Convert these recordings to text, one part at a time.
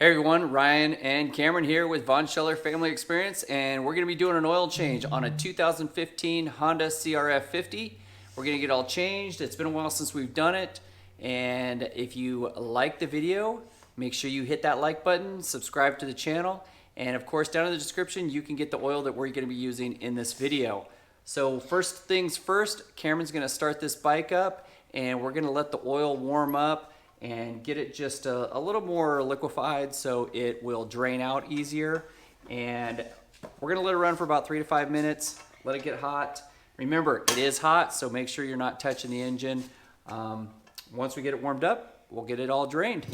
Hey everyone, Ryan and Cameron here with Von Scheller Family Experience, and we're going to be doing an oil change on a 2015 Honda CRF50. We're going to get it all changed. It's been a while since we've done it, and if you like the video, make sure you hit that like button, subscribe to the channel, and of course down in the description you can get the oil that we're going to be using in this video. So first things first, Cameron's going to start this bike up, and we're going to let the oil warm up and get it just a little more liquefied so it will drain out easier. And we're gonna let it run for about 3 to 5 minutes, let it get hot. Remember, it is hot, so make sure you're not touching the engine. Once we get it warmed up, we'll get it all drained.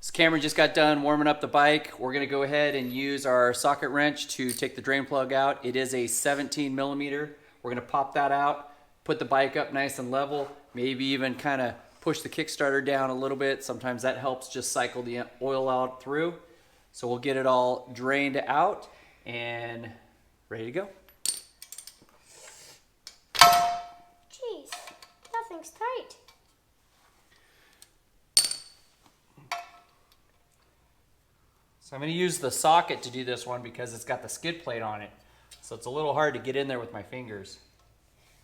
So Cameron just got done warming up the bike. We're gonna go ahead and use our socket wrench to take the drain plug out. It is a 17 millimeter. We're gonna pop that out, put the bike up nice and level, maybe even kind of push the Kickstarter down a little bit. Sometimes that helps just cycle the oil out through. So we'll get it all drained out and ready to go. Jeez, that thing's tight. So I'm gonna use the socket to do this one because it's got the skid plate on it. So it's a little hard to get in there with my fingers.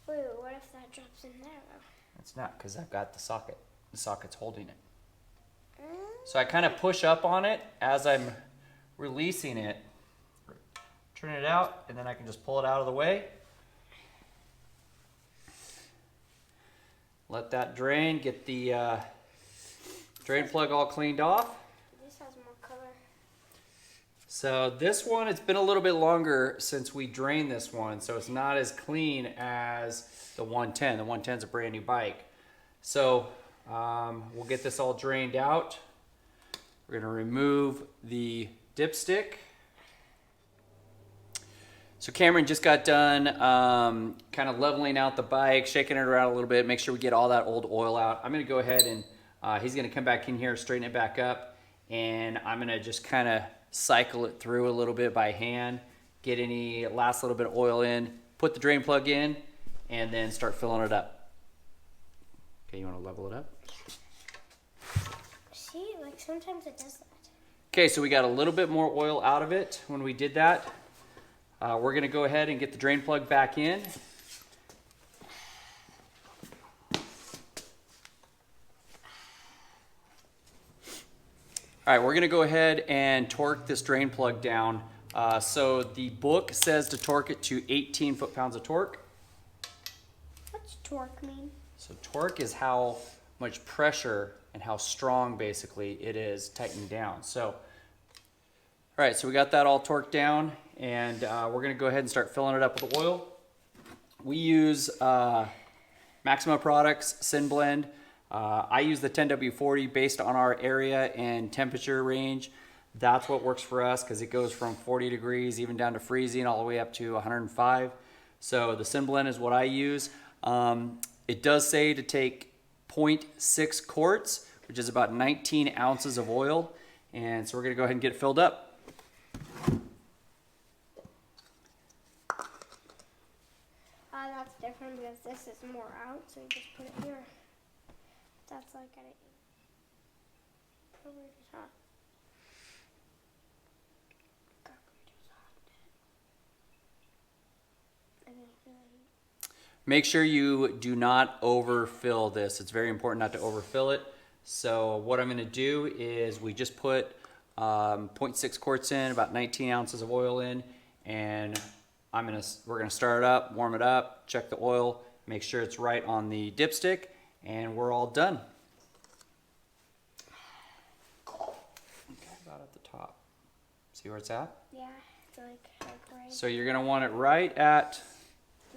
Wait, what if that drops in there though? It's not, because I've got the socket. The socket's holding it. So I kind of push up on it as I'm releasing it. Turn it out, and then I can just pull it out of the way. Let that drain, get the drain plug all cleaned off. This has more color. So this one, it's been a little bit longer since we drained this one, so it's not as clean as the 110. The 110 is a brand new bike. So we'll get this all drained out. We're gonna remove the dipstick. So Cameron just got done kind of leveling out the bike, shaking it around a little bit, make sure we get all that old oil out. I'm gonna go ahead and he's gonna come back in here, straighten it back up, and I'm gonna just kind of cycle it through a little bit by hand, get any last little bit of oil in, put the drain plug in, and then start filling it up. Okay, you want to level it up? See, like sometimes it does that. Okay, so we got a little bit more oil out of it when we did that. We're going to go ahead and get the drain plug back in. All right, we're gonna go ahead and torque this drain plug down. So the book says to torque it to 18 foot-pounds of torque. What's torque mean? So torque is how much pressure and how strong basically it is tightening down. So, all right, so we got that all torqued down, and we're gonna go ahead and start filling it up with oil. We use Maxima products, SynBlend. I use the 10W40 based on our area and temperature range. That's what works for us because it goes from 40 degrees even down to freezing all the way up to 105. So the SynBlend is what I use. It does say to take 0.6 quarts, which is about 19 ounces of oil. And so we're gonna go ahead and get it filled up. That's different because this is more out, so you just put it here. That's like at it over the top. Make sure you do not overfill this. It's very important not to overfill it. So what I'm going to do is we just put 0.6 quarts in, about 19 ounces of oil in, and we're going to start it up, warm it up, check the oil, make sure it's right on the dipstick, and we're all done. Okay, about at the top. See where it's at? Yeah, it's like right. So you're going to want it right at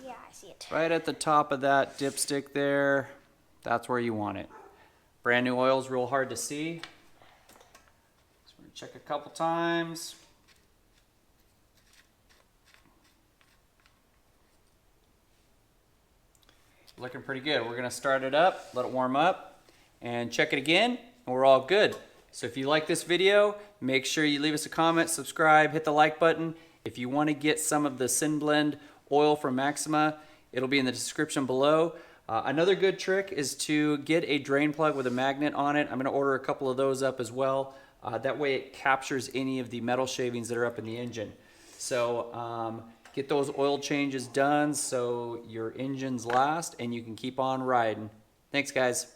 yeah, I see it. Right at the top of that dipstick there. That's where you want it. Brand new oil is real hard to see. So we're going to check a couple times. It's looking pretty good. We're going to start it up, let it warm up, and check it again, and we're all good. So if you like this video, make sure you leave us a comment, subscribe, hit the like button. If you want to get some of the SynBlend oil from Maxima, it'll be in the description below. Another good trick is to get a drain plug with a magnet on it. I'm going to order a couple of those up as well. That way it captures any of the metal shavings that are up in the engine. So get those oil changes done so your engines last and you can keep on riding. Thanks, guys.